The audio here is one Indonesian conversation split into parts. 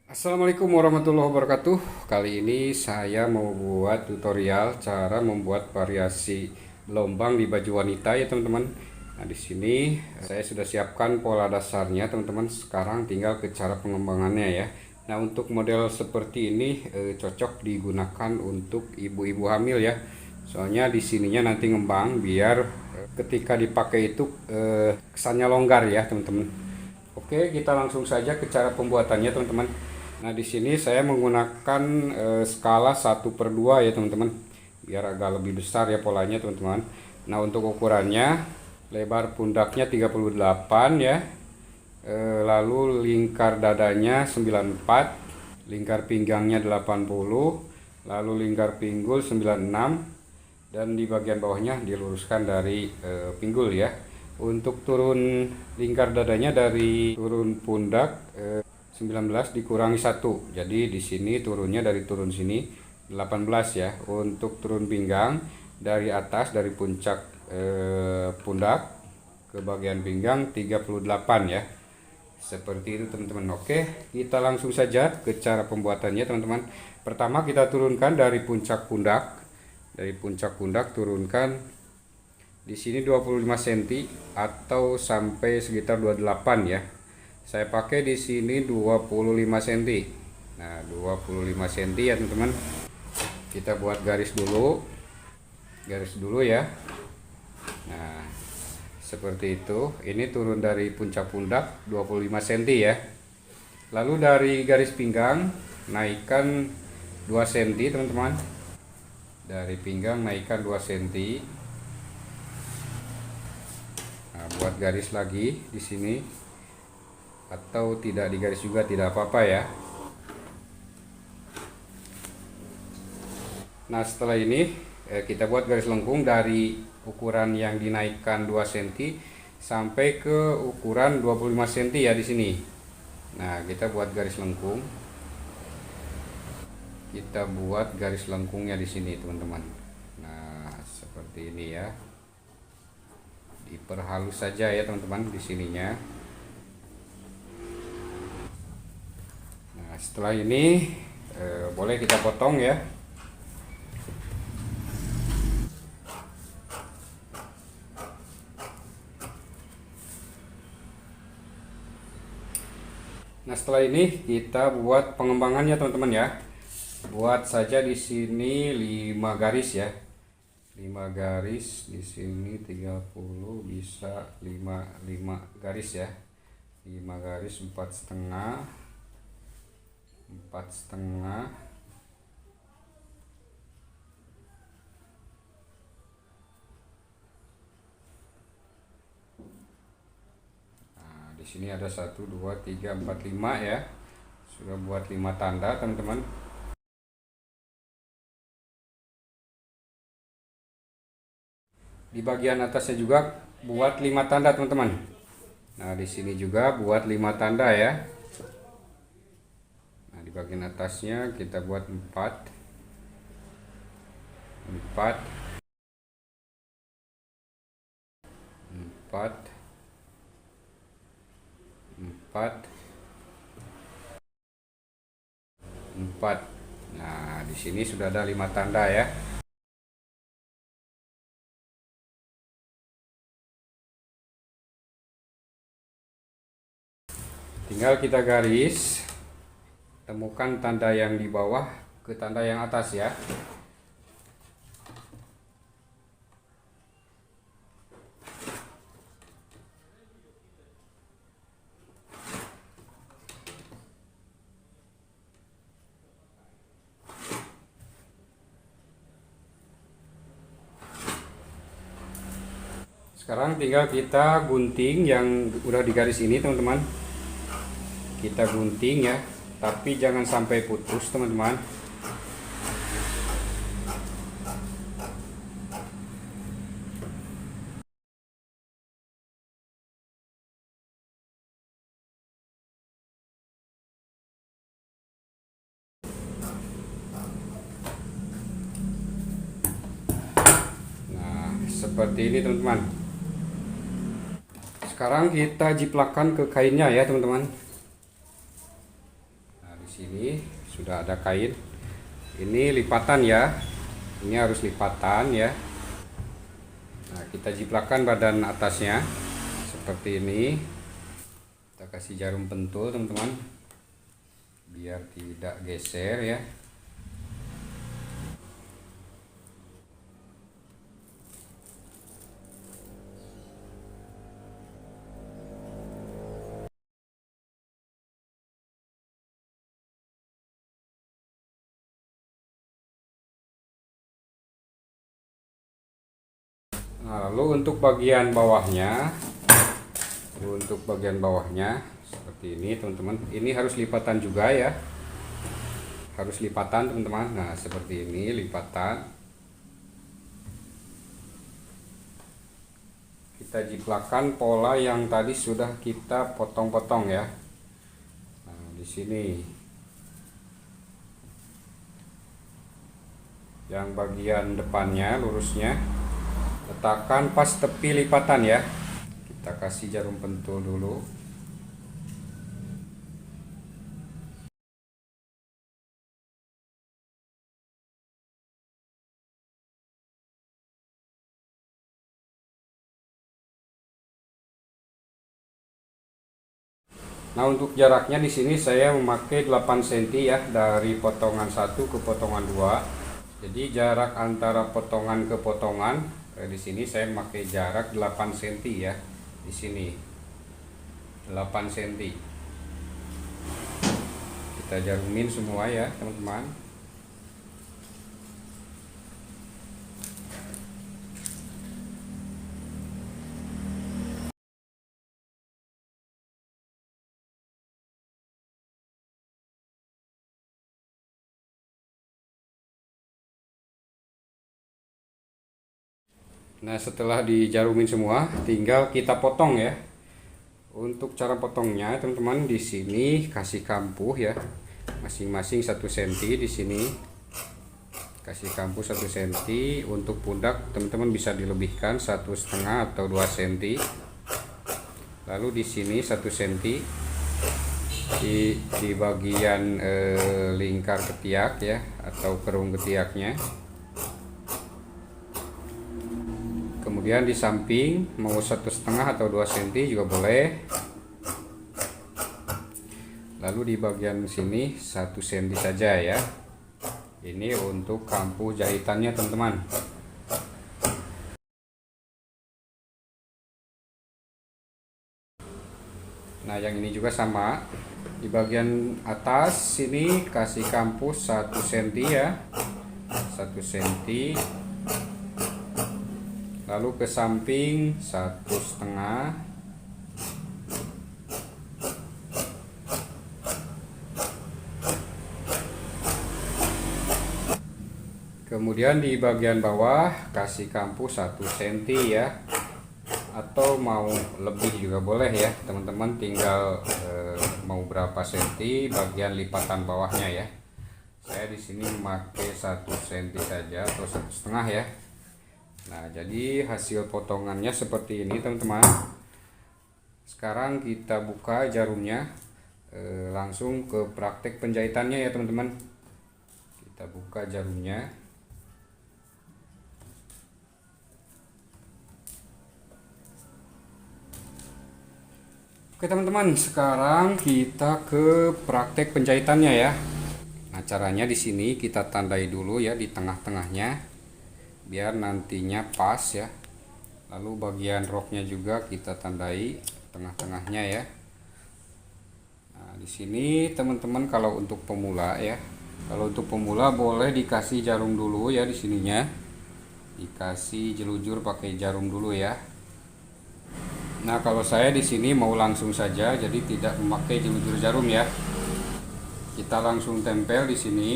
Assalamualaikum warahmatullahi wabarakatuh. Kali ini saya mau buat tutorial cara membuat variasi gelombang di baju wanita ya teman-teman. Nah, di sini saya sudah siapkan pola dasarnya teman-teman. Sekarang tinggal ke cara pengembangannya ya. Nah, untuk model seperti ini cocok digunakan untuk ibu-ibu hamil ya. Soalnya di sininya nanti ngembang biar ketika dipakai itu kesannya longgar ya teman-teman. Oke, kita langsung saja ke cara pembuatannya teman-teman. Nah, di sini saya menggunakan skala 1/2 ya teman-teman. Biar agak lebih besar ya polanya teman-teman. Nah, untuk ukurannya lebar pundaknya 38 ya. Lalu lingkar dadanya 94, lingkar pinggangnya 80, lalu lingkar pinggul 96 dan di bagian bawahnya diluruskan dari pinggul ya. Untuk turun lingkar dadanya dari turun pundak 19 dikurangi 1. Jadi di sini turunnya dari turun sini 18 ya. Untuk turun pinggang dari atas dari puncak pundak ke bagian pinggang 38 ya. Seperti itu teman-teman. Oke, kita langsung saja ke cara pembuatannya teman-teman. Pertama kita turunkan dari puncak pundak. Dari puncak pundak turunkan di sini 25 cm atau sampai sekitar 28 ya. Saya pakai di sini 25 cm. Nah, 25 cm ya teman-teman. Kita buat garis dulu. Garis dulu ya. Nah, seperti itu. Ini turun dari puncak pundak 25 cm ya. Lalu dari garis pinggang naikkan 2 cm teman-teman. Dari pinggang naikkan 2 cm. Nah, buat garis lagi di sini. Atau tidak digaris juga tidak apa-apa ya. Nah, setelah ini kita buat garis lengkung dari ukuran yang dinaikkan 2 cm sampai ke ukuran 25 cm ya di sini. Nah, kita buat garis lengkung. Kita buat garis lengkungnya di sini, teman-teman. Nah, seperti ini ya. Diperhalus saja ya, teman-teman, di sininya. Setelah ini boleh kita potong ya. Nah, setelah ini kita buat pengembangannya teman-teman ya. Buat saja di sini 5 garis ya. 5 garis di sini 30 bisa 5 garis ya. 5 garis 4,5 4,5. Nah, di sini ada 1 2 3 4 5 ya. Sudah buat 5 tanda teman-teman. Di bagian atasnya juga buat 5 tanda teman-teman. Nah, di sini juga buat 5 tanda ya. Di bagian atasnya kita buat 4 4. Nah, di sini sudah ada 5 tanda ya. Tinggal kita garis, temukan tanda yang di bawah ke tanda yang atas ya. Sekarang tinggal kita gunting yang udah di garis ini teman-teman. Kita gunting ya, tapi jangan sampai putus teman-teman. Nah, seperti ini teman-teman. Sekarang kita jiplakan ke kainnya ya teman-teman. sini sudah ada kain. Ini lipatan ya. Ini harus lipatan ya. Nah, kita jiplakan badan atasnya seperti ini. Kita kasih jarum pentul teman-teman, biar tidak geser ya. Nah, lalu untuk bagian bawahnya, seperti ini teman-teman. Ini harus lipatan juga ya, harus lipatan teman-teman. Nah, seperti ini lipatan. Kita jiplakan pola yang tadi sudah kita potong-potong ya. Nah, di sini yang bagian depannya lurusnya letakkan pas tepi lipatan ya. Kita kasih jarum pentul dulu. Nah, untuk jaraknya di sini saya memakai 8 cm ya, dari potongan 1 ke potongan 2. Jadi jarak antara potongan ke potongan di sini saya memakai jarak 8 cm ya. Di sini 8 cm. Kita jarumin semua ya, teman-teman. Nah, setelah dijarumin semua, tinggal kita potong ya. Untuk cara potongnya, teman-teman, di sini kasih kampuh ya, masing-masing 1 cm. Di sini kasih kampuh 1 cm. Untuk pundak, teman-teman bisa dilebihkan 1,5 atau 2 cm. Lalu di sini 1 cm di bagian lingkar ketiak ya, atau kerung ketiaknya. Kemudian di samping mau 1,5 atau 2 cm juga boleh. Lalu di bagian sini 1 cm saja ya. Ini untuk kampuh jahitannya teman-teman. Nah, yang ini juga sama. Di bagian atas sini kasih kampuh 1 cm ya. 1 cm. Lalu ke samping 1,5. Kemudian di bagian bawah kasih kampuh 1 cm ya, atau mau lebih juga boleh ya teman-teman. Tinggal mau berapa cm bagian lipatan bawahnya ya. Saya di sini memakai 1 cm saja atau 1,5 ya. Nah, jadi hasil potongannya seperti ini teman-teman. Sekarang kita buka jarumnya, langsung ke praktek penjahitannya ya teman-teman. Kita buka jarumnya. Oke teman-teman, sekarang kita ke praktek penjahitannya ya. Nah, caranya di sini kita tandai dulu ya di tengah-tengahnya, biar nantinya pas ya. Lalu bagian roknya juga kita tandai tengah-tengahnya ya. Nah, di sini teman-teman, kalau untuk pemula ya, kalau untuk pemula boleh dikasih jarum dulu ya. Di sininya dikasih jelujur pakai jarum dulu ya. Nah, kalau saya di sini mau langsung saja, jadi tidak memakai jelujur jarum ya. Kita langsung tempel di sini.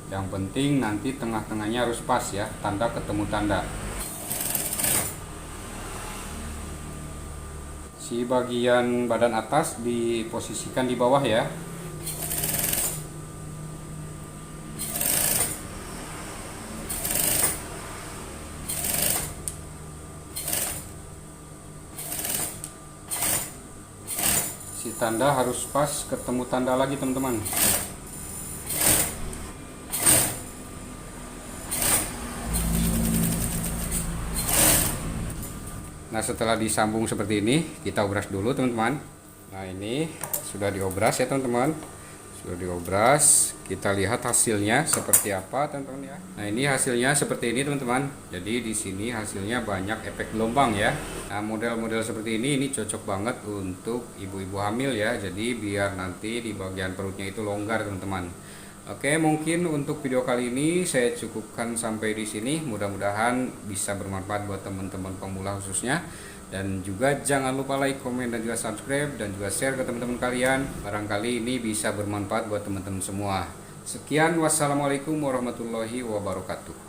Yang penting nanti tengah-tengahnya harus pas ya, tanda ketemu tanda. Si bagian badan atas diposisikan di bawah ya. Si tanda harus pas ketemu tanda lagi teman-teman. Nah, setelah disambung seperti ini, kita obras dulu teman-teman. Nah, ini sudah diobras ya teman-teman. Sudah diobras, kita lihat hasilnya seperti apa teman-teman ya. Nah, ini hasilnya seperti ini teman-teman. Jadi di sini hasilnya banyak efek gelombang ya. Nah, model-model seperti ini cocok banget untuk ibu-ibu hamil ya. Jadi biar nanti di bagian perutnya itu longgar teman-teman. Oke, mungkin untuk video kali ini saya cukupkan sampai di sini. Mudah-mudahan bisa bermanfaat buat teman-teman pemula khususnya. Dan juga jangan lupa like, komen, dan juga subscribe, dan juga share ke teman-teman kalian. Barangkali ini bisa bermanfaat buat teman-teman semua. Sekian, wassalamualaikum warahmatullahi wabarakatuh.